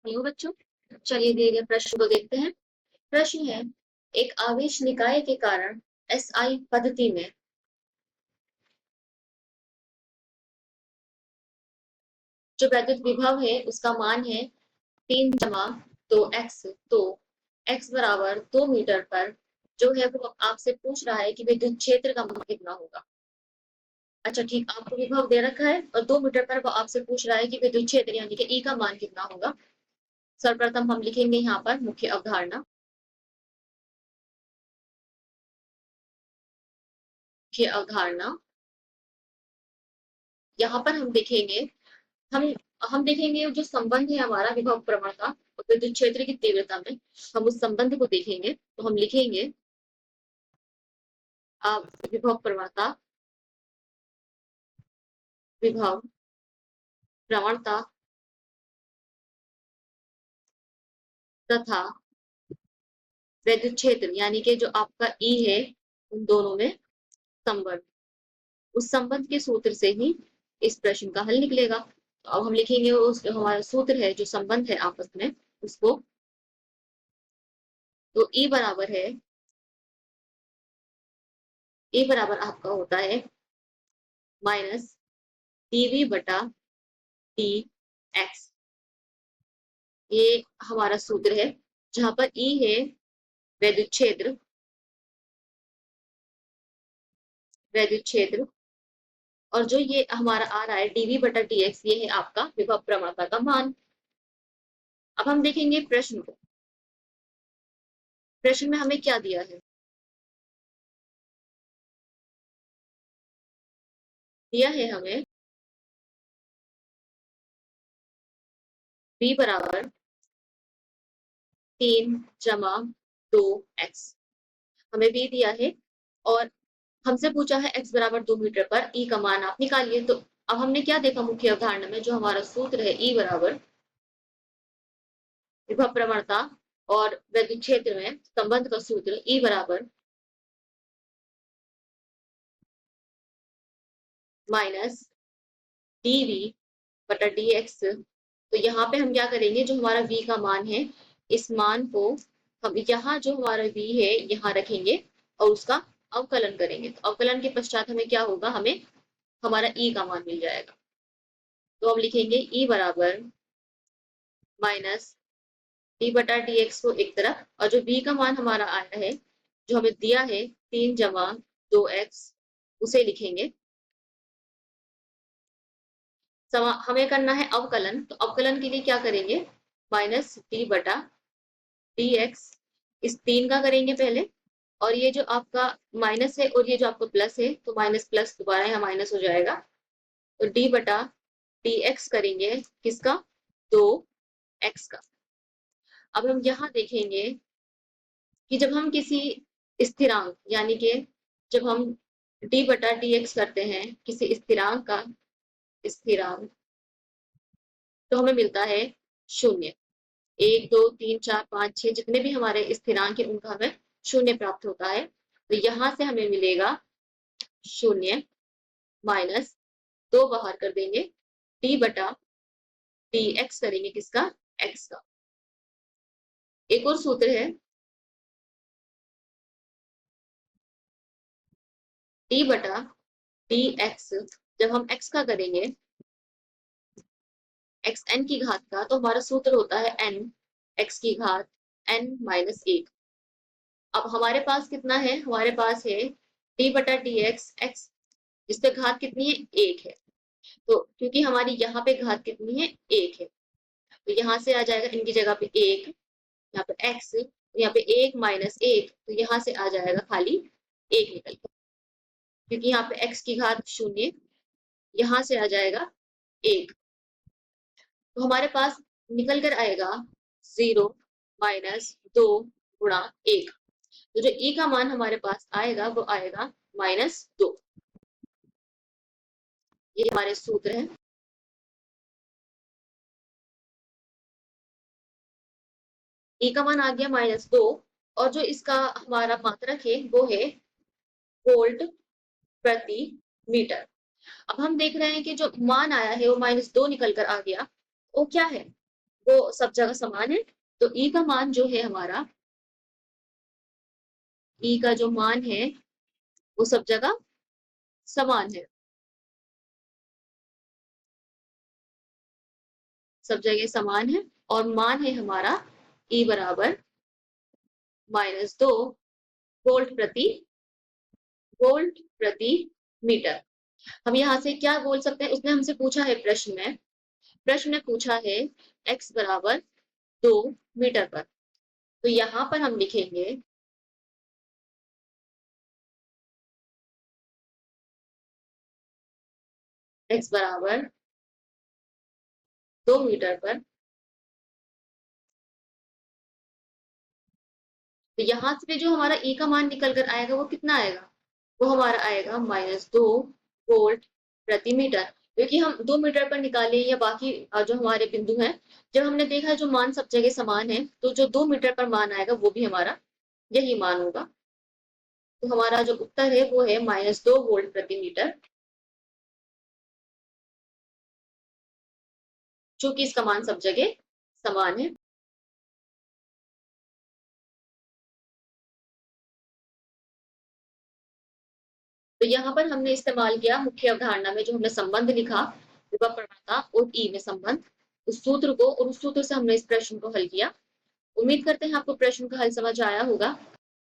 Hello बच्चों, चलिए दिए गए प्रश्न को देखते हैं। प्रश्न है, एक आवेश निकाय के कारण एसआई पद्धति में जो वैद्युत विभव है उसका मान है 3 जमा 2 एक्स। तो एक्स बराबर 2 मीटर पर जो है वो आपसे पूछ रहा है कि विद्युत क्षेत्र का मान कितना होगा। अच्छा ठीक, आपको विभव दे रखा है और 2 मीटर पर वो आपसे पूछ रहा है कि विद्युत क्षेत्र यानी कि ई का मान कितना होगा। सर्वप्रथम हम लिखेंगे यहाँ पर मुख्य अवधारणा। मुख्य अवधारणा यहाँ पर हम देखेंगे, हम हम देखेंगे जो संबंध है हमारा विभव प्रवणता और विद्युत क्षेत्र की तीव्रता में, हम उस संबंध को देखेंगे। तो हम लिखेंगे विभव प्रवणता, विभव प्रवणता तथा विद्युत क्षेत्र यानी कि जो आपका ई है, उन दोनों में संबंध, उस संबंध के सूत्र से ही इस प्रश्न का हल निकलेगा। तो अब हम लिखेंगे उस जो हमारा सूत्र है, जो संबंध है आपस में उसको। तो ई बराबर आपका होता है माइनस डीवी बटा डी एक्स। ये हमारा सूत्र है, जहां पर ई है वैद्युत क्षेत्र, वैद्युत क्षेत्र, और जो ये हमारा आ रहा है डीवी बटा डी एक्स, ये है आपका विभव प्रवणता का मान। अब हम देखेंगे प्रश्न को। प्रश्न में हमें क्या दिया है? दिया है हमें v बराबर 3 जमा 2 एक्स, हमें v दिया है और हमसे पूछा है x बराबर 2 मीटर पर ई का मान आप निकालिए। तो अब हमने क्या देखा मुख्य अवधारणा में, जो हमारा सूत्र है ई बराबर विभव प्रवणता और विद्युत क्षेत्र में संबंध का सूत्र ई बराबर माइनस डीवी बटा डी एक्स। तो यहाँ पे हम क्या करेंगे, जो हमारा v का मान है, इस मान को हम यहाँ जो हमारा v है यहाँ रखेंगे और उसका अवकलन करेंगे। तो अवकलन के पश्चात हमें क्या होगा, हमें हमारा e का मान मिल जाएगा। तो हम लिखेंगे e बराबर माइनस डी बटा डी एक्स को एक तरफ, और जो v का मान हमारा आया है, जो हमें दिया है 3 जमा 2 एक्स, उसे लिखेंगे। हमें करना है अवकलन, तो अवकलन के लिए क्या करेंगे, माइनस डी बटा डी एक्स, इस 3 का करेंगे पहले, और ये जो आपका माइनस है और ये जो आपका प्लस है, तो माइनस प्लस दोबारा यहाँ माइनस हो जाएगा। तो डी बटा डी एक्स करेंगे किसका, 2 एक्स का। अब हम यहाँ देखेंगे कि जब हम किसी स्थिरांक यानी कि जब हम डी बटा डी एक्स करते हैं किसी स्थिरांक का, स्थिरांक, तो हमें मिलता है 0। 1 2 3 4 5 6 जितने भी हमारे स्थिरांक है उनका हमें 0 प्राप्त होता है। तो यहाँ से हमें मिलेगा 0 माइनस 2 बाहर कर देंगे, डी बटा डी एक्स करेंगे किसका, एक्स का। एक और सूत्र है डी बटा डी एक्स, जब हम एक्स का करेंगे एक्स एन की घात का, तो हमारा सूत्र होता है एन एक्स की घात n-1। अब हमारे पास कितना है, हमारे पास है डी बटा डी एक्स एक्स, इस पे घात कितनी है, 1 है। तो क्योंकि हमारी यहाँ पे घात कितनी है, 1 है, तो यहाँ से आ जाएगा इनकी जगह पे 1, यहाँ पे x, यहाँ पे 1 - 1, तो यहाँ से आ जाएगा खाली 1 निकल के, क्योंकि यहाँ पे x की घात 0, यहाँ से आ जाएगा 1। तो हमारे पास निकल कर आएगा 0 - 2 गुणा 1। तो जो e का मान हमारे पास आएगा वो आएगा -2। ये हमारे सूत्र है। e का मान आ गया -2, और जो इसका हमारा मात्रक है वो है वोल्ट प्रति मीटर। अब हम देख रहे हैं कि जो मान आया है वो -2 निकल कर आ गया, वो क्या है, वो सब जगह समान है। तो ई का मान जो है हमारा, ई का जो मान है वो सब जगह समान है, सब जगह समान है। और मान है हमारा ई बराबर -2 वोल्ट प्रति मीटर। हम यहाँ से क्या बोल सकते हैं, उसने हमसे पूछा है प्रश्न में पूछा है x बराबर 2 मीटर पर। तो यहाँ पर हम लिखेंगे x बराबर 2 मीटर पर। तो यहाँ से जो हमारा e का मान निकल कर आएगा वो कितना आएगा, वो हमारा आएगा -2 वोल्ट प्रति मीटर। क्योंकि हम 2 मीटर पर निकाले या बाकी जो हमारे बिंदु हैं, जब हमने देखा जो मान सब जगह समान है, तो जो 2 मीटर पर मान आएगा वो भी हमारा यही मान होगा। तो हमारा जो उत्तर है वो है -2 वोल्ट प्रति मीटर, चूंकि इसका मान सब जगह समान है। तो यहाँ पर हमने इस्तेमाल किया मुख्य अवधारणा में जो हमने संबंध लिखा, विभव प्रवणता और ई में संबंध, उस सूत्र को, और उस सूत्र से हमने इस प्रश्न को हल किया। उम्मीद करते हैं आपको प्रश्न का हल समझ आया होगा।